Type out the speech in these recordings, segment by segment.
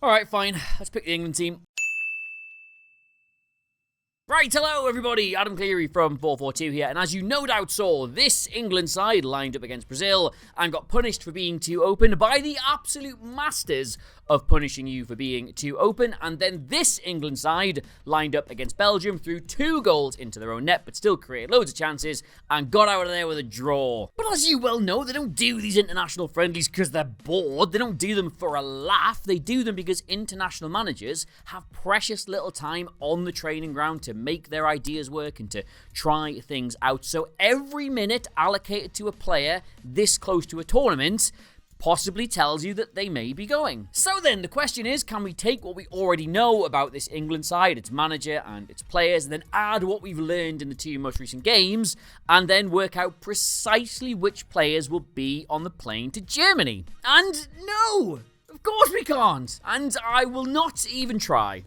Alright, fine. Let's pick the England team. Right, hello everybody, Adam Clery from FourFourTwo here, and as you no doubt saw, this England side lined up against Brazil and got punished for being too open by the absolute masters of punishing you for being too open, and then this England side lined up against Belgium, threw 2 goals into their own net, but still created loads of chances, and got out of there with a draw. But as you well know, they don't do these international friendlies because they're bored, they don't do them for a laugh, they do them because international managers have precious little time on the training ground to make their ideas work and to try things out. So every minute allocated to a player this close to a tournament possibly tells you that they may be going. So then the question is, can we take what we already know about this England side, its manager and its players, and then add what we've learned in the 2 most recent games, and then work out precisely which players will be on the plane to Germany? And no! Of course we can't! And I will not even try.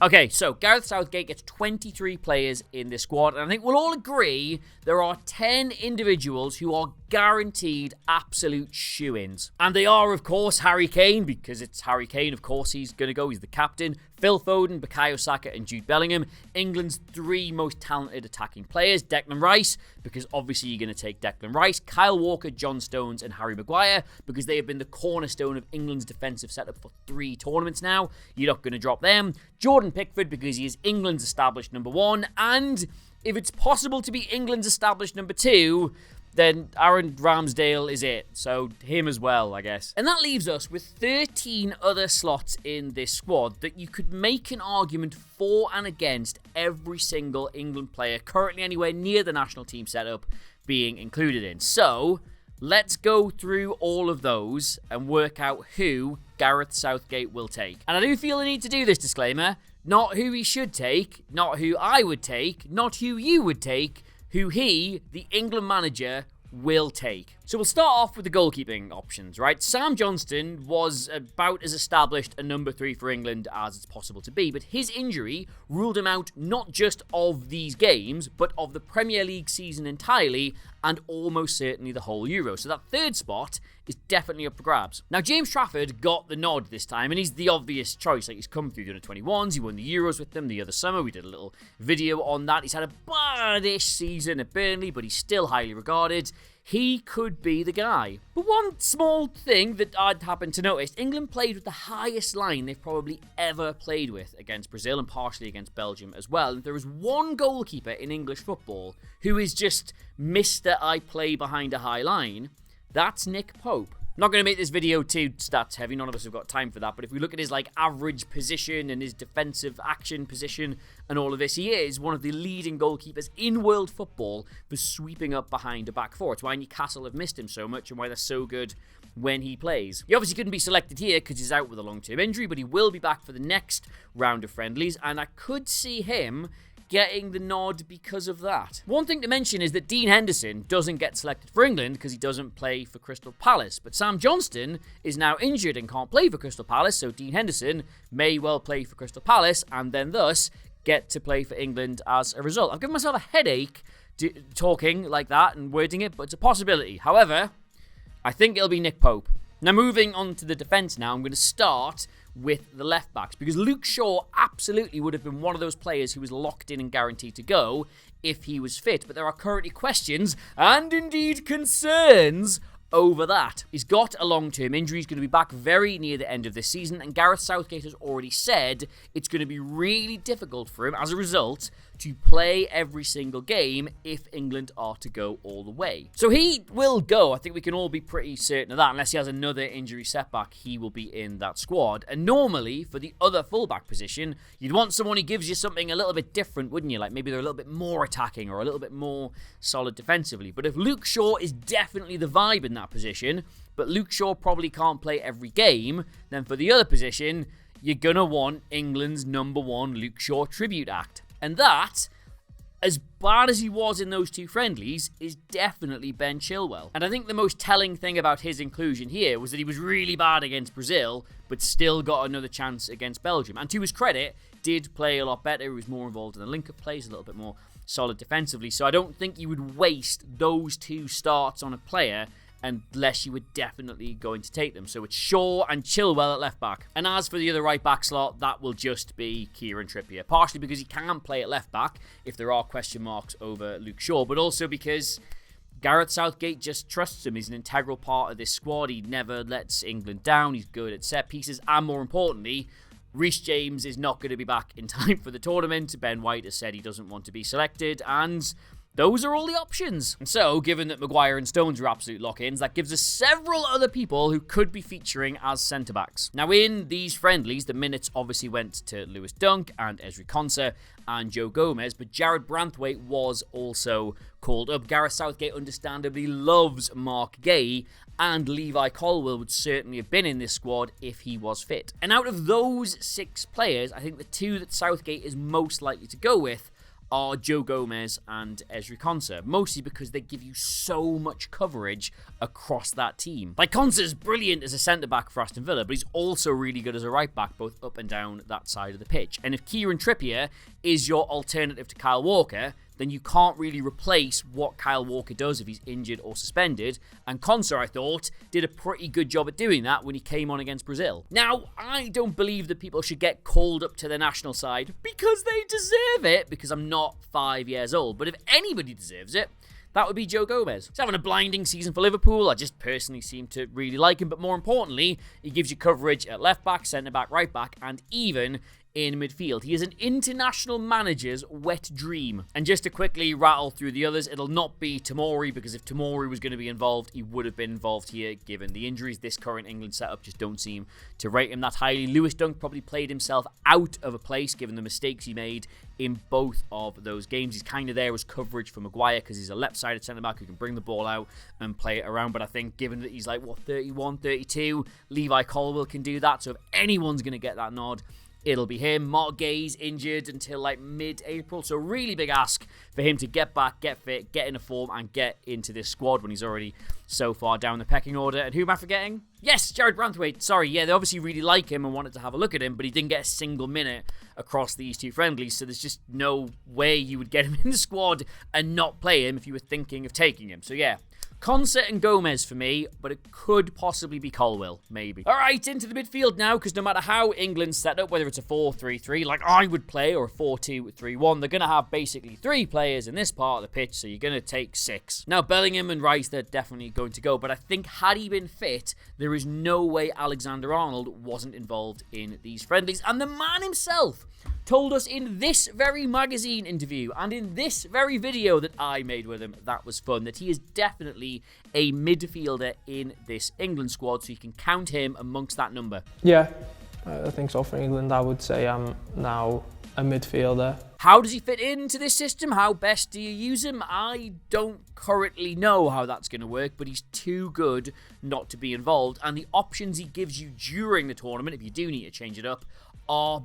Okay, so Gareth Southgate gets 23 players in this squad, and I think we'll all agree there are 10 individuals who are guaranteed absolute shoo-ins. And they are, of course, Harry Kane, because it's Harry Kane, of course he's going to go, he's the captain. Phil Foden, Bukayo Saka and Jude Bellingham. England's 3 most talented attacking players. Declan Rice, because obviously you're going to take Declan Rice. Kyle Walker, John Stones and Harry Maguire, because they have been the cornerstone of England's defensive setup for 3 tournaments now. You're not going to drop them. Jordan Pickford, because he is England's established number 1. And if it's possible to be England's established number 2, then Aaron Ramsdale is it. So him as well, I guess. And that leaves us with 13 other slots in this squad that you could make an argument for and against every single England player currently anywhere near the national team setup being included in. So let's go through all of those and work out who Gareth Southgate will take. And I do feel the need to do this disclaimer. Not who he should take, not who I would take, not who you would take, who he, the England manager, will take. So we'll start off with the goalkeeping options, right? Sam Johnstone was about as established a number 3 for England as it's possible to be, but his injury ruled him out not just of these games, but of the Premier League season entirely, and almost certainly the whole Euro. So that 3rd spot is definitely up for grabs. Now, James Trafford got the nod this time, and he's the obvious choice. Like, he's come through the under-21s, he won the Euros with them the other summer. We did a little video on that. He's had a bad-ish season at Burnley, but he's still highly regarded. He could be the guy. But one small thing that I'd happen to notice, England played with the highest line they've probably ever played with against Brazil and partially against Belgium as well. And there is one goalkeeper in English football who is just Mr. I play behind a high line. That's Nick Pope. I'm not going to make this video too stats heavy, none of us have got time for that, but if we look at his average position and his defensive action position and all of this, he is one of the leading goalkeepers in world football for sweeping up behind a back 4. It's why Newcastle have missed him so much and why they're so good when he plays. He obviously couldn't be selected here because he's out with a long-term injury, but he will be back for the next round of friendlies, and I could see him getting the nod because of that. One thing to mention is that Dean Henderson doesn't get selected for England because he doesn't play for Crystal Palace, but Sam Johnstone is now injured and can't play for Crystal Palace, so Dean Henderson may well play for Crystal Palace and then thus get to play for England as a result. I've given myself a headache talking like that and wording it, but it's a possibility. However, I think it'll be Nick Pope. Now, moving on to the defence now, I'm going to start with the left backs, because Luke Shaw absolutely would have been one of those players who was locked in and guaranteed to go if he was fit, but there are currently questions and indeed concerns over that. He's got a long-term injury, he's going to be back very near the end of this season, and Gareth Southgate has already said it's going to be really difficult for him as a result to play every single game if England are to go all the way. So he will go. I think we can all be pretty certain of that. Unless he has another injury setback, he will be in that squad. And normally, for the other fullback position, you'd want someone who gives you something a little bit different, wouldn't you? Like maybe they're a little bit more attacking or a little bit more solid defensively. But if Luke Shaw is definitely the vibe in that position, but Luke Shaw probably can't play every game, then for the other position, you're going to want England's number 1 Luke Shaw tribute act. And that, as bad as he was in those 2 friendlies, is definitely Ben Chilwell. And I think the most telling thing about his inclusion here was that he was really bad against Brazil, but still got another chance against Belgium. And to his credit, did play a lot better. He was more involved in the link-up plays, a little bit more solid defensively. So I don't think you would waste those 2 starts on a player unless you were definitely going to take them. So it's Shaw and Chilwell at left back. And as for the other right back slot, that will just be Kieran Trippier. Partially because he can play at left back if there are question marks over Luke Shaw, but also because Gareth Southgate just trusts him. He's an integral part of this squad. He never lets England down. He's good at set pieces. And more importantly, Reece James is not going to be back in time for the tournament. Ben White has said he doesn't want to be selected, and those are all the options. And so, given that Maguire and Stones are absolute lock-ins, that gives us several other people who could be featuring as centre-backs. Now, in these friendlies, the minutes obviously went to Lewis Dunk and Ezri Konsa and Joe Gomez, but Jared Branthwaite was also called up. Gareth Southgate understandably loves Mark Gay, and Levi Colwill would certainly have been in this squad if he was fit. And out of those 6 players, I think the 2 that Southgate is most likely to go with are Joe Gomez and Ezri Konsa, mostly because they give you so much coverage across that team. Like, Konsa's brilliant as a centre-back for Aston Villa, but he's also really good as a right-back, both up and down that side of the pitch. And if Kieran Trippier is your alternative to Kyle Walker, then you can't really replace what Kyle Walker does if he's injured or suspended. And Konsa, I thought, did a pretty good job at doing that when he came on against Brazil. Now, I don't believe that people should get called up to the national side because they deserve it, because I'm not 5 years old. But if anybody deserves it, that would be Joe Gomez. He's having a blinding season for Liverpool. I just personally seem to really like him. But more importantly, he gives you coverage at left back, centre back, right back, and even in midfield. He is an international manager's wet dream. And just to quickly rattle through the others, it'll not be Tomori, because if Tomori was going to be involved, he would have been involved here given the injuries. This current England setup just don't seem to rate him that highly. Lewis Dunk probably played himself out of a place given the mistakes he made in both of those games. He's kind of there as coverage for Maguire because he's a left-sided centre-back who can bring the ball out and play it around. But I think given that he's like, 31, 32, Levi Colwill can do that. So if anyone's going to get that nod, it'll be him. Mark Gay's injured until like mid-April, so really big ask for him to get back, get fit, get into form, and get into this squad when he's already so far down the pecking order. And who am I forgetting? Yes, Jared Branthwaite. Sorry, yeah, they obviously really like him and wanted to have a look at him, but he didn't get a single minute across these 2 friendlies, so there's just no way you would get him in the squad and not play him if you were thinking of taking him. So yeah, Konsa and Gomez for me, but it could possibly be Colwill, maybe. All right, into the midfield now, because no matter how England's set up, whether it's a 4-3-3 like I would play or a 4-2-3-1, they're going to have basically 3 players in this part of the pitch, so you're going to take 6. Now, Bellingham and Rice, they're definitely going to go, but I think had he been fit, there is no way Alexander-Arnold wasn't involved in these friendlies. And the man himself told us in this very magazine interview and in this very video that I made with him, that was fun, that he is definitely a midfielder in this England squad, so you can count him amongst that number. Yeah, I think so. For England, I would say I'm now a midfielder. How does he fit into this system? How best do you use him? I don't currently know how that's going to work, but he's too good not to be involved, and the options he gives you during the tournament, if you do need to change it up, are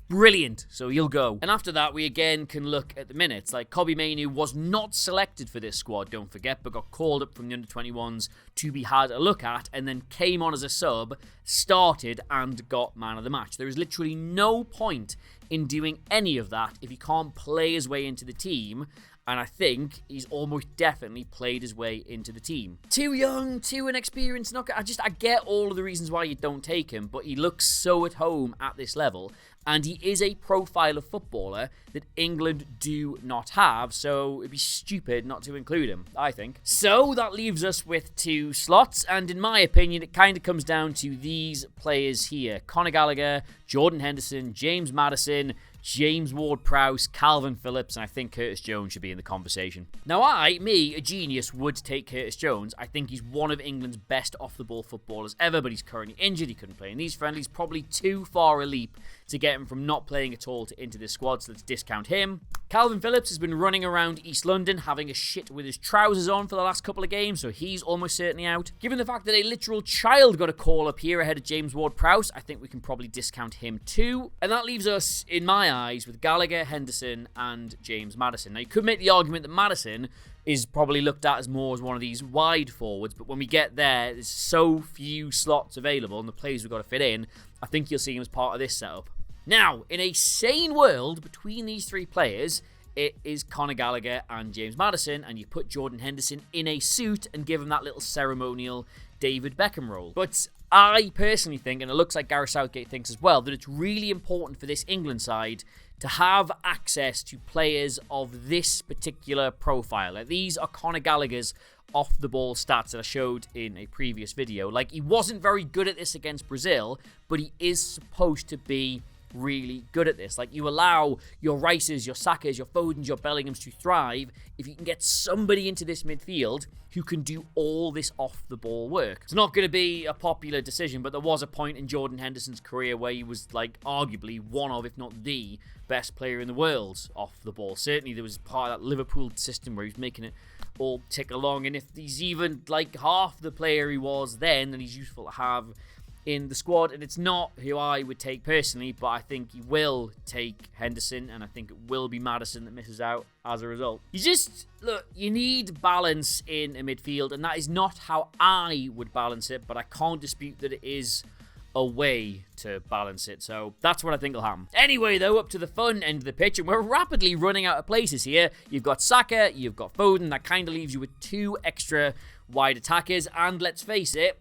brilliant, so he'll go. And after that, we again can look at the minutes. Like, Kobbie Mainoo was not selected for this squad, don't forget, but got called up from the under-21s to be had a look at, and then came on as a sub, started, and got man of the match. There is literally no point in doing any of that if he can't play his way into the team, and I think he's almost definitely played his way into the team. Too young, too inexperienced. I get all of the reasons why you don't take him, but he looks so at home at this level, and he is a profile of footballer that England do not have, so it'd be stupid not to include him, I think. So that leaves us with 2 slots, and in my opinion, it kind of comes down to these players here. Conor Gallagher, Jordan Henderson, James Maddison, James Ward-Prowse, Calvin Phillips, and I think Curtis Jones should be in the conversation. Now a genius, would take Curtis Jones. I think he's one of England's best off-the-ball footballers ever, but he's currently injured. He couldn't play in these friendlies. Probably too far a leap to get him from not playing at all to into this squad, so let's discount him. Calvin Phillips has been running around East London having a shit with his trousers on for the last couple of games, so he's almost certainly out. Given the fact that a literal child got a call up here ahead of James Ward-Prowse, I think we can probably discount him too. And that leaves us, in my eyes, with Gallagher, Henderson, and James Maddison. Now, you could make the argument that Maddison is probably looked at as more as one of these wide forwards, but when we get there, there's so few slots available and the players we've got to fit in, I think you'll see him as part of this setup. Now, in a sane world between these 3 players, it is Conor Gallagher and James Maddison, and you put Jordan Henderson in a suit and give him that little ceremonial David Beckham role. But I personally think, and it looks like Gareth Southgate thinks as well, that it's really important for this England side to have access to players of this particular profile. Like, these are Conor Gallagher's off-the-ball stats that I showed in a previous video. Like, he wasn't very good at this against Brazil, but he is supposed to be really good at this. Like, you allow your Rices, your Sakas, your Fodens, your Bellinghams to thrive if you can get somebody into this midfield who can do all this off-the-ball work. It's not going to be a popular decision, but there was a point in Jordan Henderson's career where he was, like, arguably one of, if not the best player in the world off the ball. Certainly there was part of that Liverpool system where he was making it all tick along, and if he's even, like, half the player he was then he's useful to have in the squad. And it's not who I would take personally, but I think he will take Henderson, and I think it will be Maddison that misses out as a result. You need balance in a midfield, and that is not how I would balance it, but I can't dispute that it is a way to balance it. So that's what I think will happen. Anyway, though, up to the fun end of the pitch, and we're rapidly running out of places here. You've got Saka, you've got Foden. That kind of leaves you with 2 extra wide attackers, and let's face it,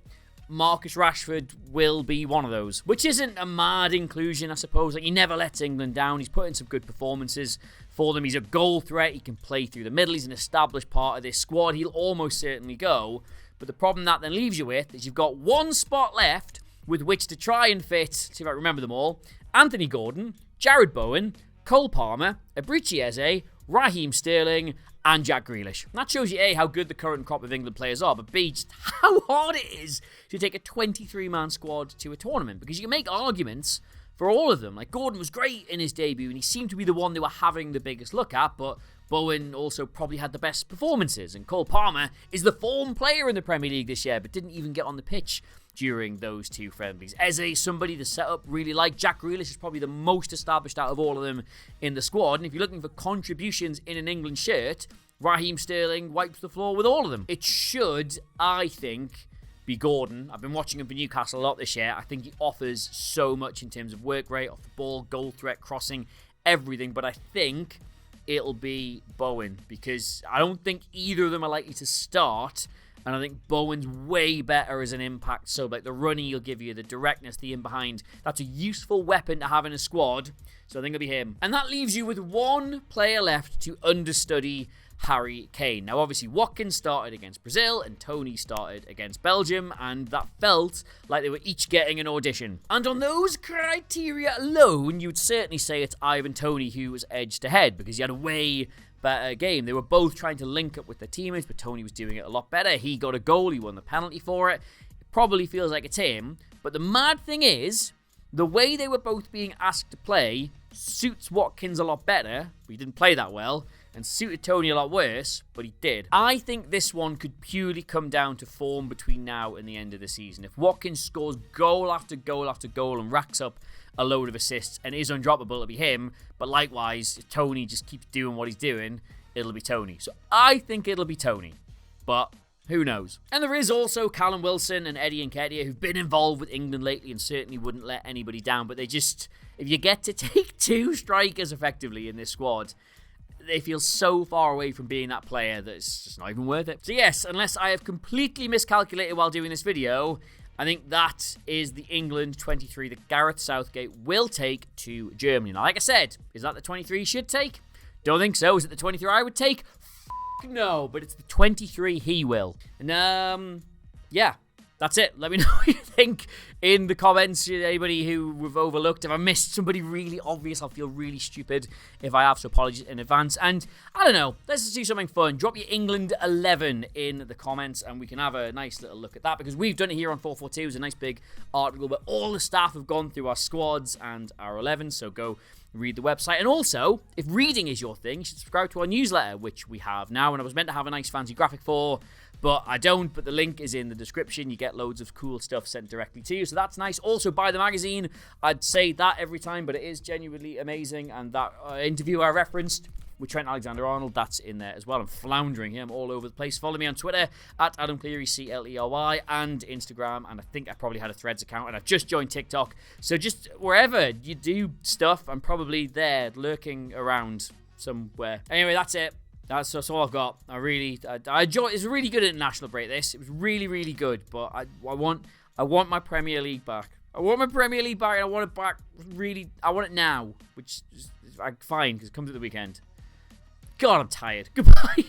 Marcus Rashford will be one of those, which isn't a mad inclusion, I suppose. Like, he never lets England down. He's put in some good performances for them. He's a goal threat. He can play through the middle. He's an established part of this squad. He'll almost certainly go. But the problem that then leaves you with is you've got 1 spot left with which to try and fit, see if I remember them all, Anthony Gordon, Jared Bowen, Cole Palmer, Eberechi Eze, Raheem Sterling, and Jack Grealish. And that shows you, A, how good the current crop of England players are, but B, just how hard it is to take a 23-man squad to a tournament, because you can make arguments for all of them. Like, Gordon was great in his debut, and he seemed to be the one they were having the biggest look at, but Bowen also probably had the best performances, and Cole Palmer is the form player in the Premier League this year, but didn't even get on the pitch during those 2 friendlies. Eze, somebody the setup really liked. Jack Grealish is probably the most established out of all of them in the squad, and if you're looking for contributions in an England shirt, Raheem Sterling wipes the floor with all of them. It should, I think, be Gordon. I've been watching him for Newcastle a lot this year. I think he offers so much in terms of work rate, off the ball, goal threat, crossing, everything, but I think it'll be Bowen, because I don't think either of them are likely to start. And I think Bowen's way better as an impact sub. Like, the running he'll give you, the directness, the in behind. That's a useful weapon to have in a squad. So I think it'll be him. And that leaves you with 1 player left to understudy Harry Kane. Now, obviously, Watkins started against Brazil and Toney started against Belgium, and that felt like they were each getting an audition. And on those criteria alone, you'd certainly say it's Ivan Toney who was edged ahead, because he had a way better game. They were both trying to link up with their teammates, but Toney was doing it a lot better. He got a goal, he won the penalty for it. It probably feels like it's him, but the mad thing is, the way they were both being asked to play suits Watkins a lot better, but he didn't play that well, and suited Toney a lot worse, but he did. I think this one could purely come down to form between now and the end of the season. If Watkins scores goal after goal after goal and racks up a load of assists and is undroppable, it'll be him. But likewise, if Toney just keeps doing what he's doing, it'll be Toney. So I think it'll be Toney, but who knows? And there is also Callum Wilson and Eddie Nketiah, who've been involved with England lately and certainly wouldn't let anybody down. But they just, if you get to take 2 strikers effectively in this squad, they feel so far away from being that player that it's just not even worth it. So yes, unless I have completely miscalculated while doing this video, I think that is the England 23 that Gareth Southgate will take to Germany. Now, like I said, is that the 23 he should take? Don't think so. Is it the 23 I would take? No, but it's the 23 he will. And, yeah, that's it. Let me know what you think in the comments. Anybody who we've overlooked. If I missed somebody really obvious, I'll feel really stupid if I have, so apologies in advance. And I don't know, let's just do something fun. Drop your England 11 in the comments and we can have a nice little look at that, because we've done it here on 442. It's a nice big article where all the staff have gone through our squads and our 11, so go read the website. And also, if reading is your thing, you should subscribe to our newsletter, which we have now, and I was meant to have a nice fancy graphic for, but I don't. But the link is in the description. You get loads of cool stuff sent directly to you, so that's nice. Also, buy the magazine. I'd say that every time, but it is genuinely amazing. And that interview I referenced with Trent Alexander-Arnold, that's in there as well. I'm floundering here. I'm all over the place. Follow me on Twitter at Adam Clery, Clery, and Instagram. And I think I probably had a Threads account, and I've just joined TikTok. So just wherever you do stuff, I'm probably there lurking around. somewhere. Anyway, that's it. That's all I've got. I enjoy. It's really good international break. This, it was really, really good. But I want my Premier League back. I want my Premier League back, and I want it back really. I want it now, which is fine because it comes at the weekend. God, I'm tired. Goodbye.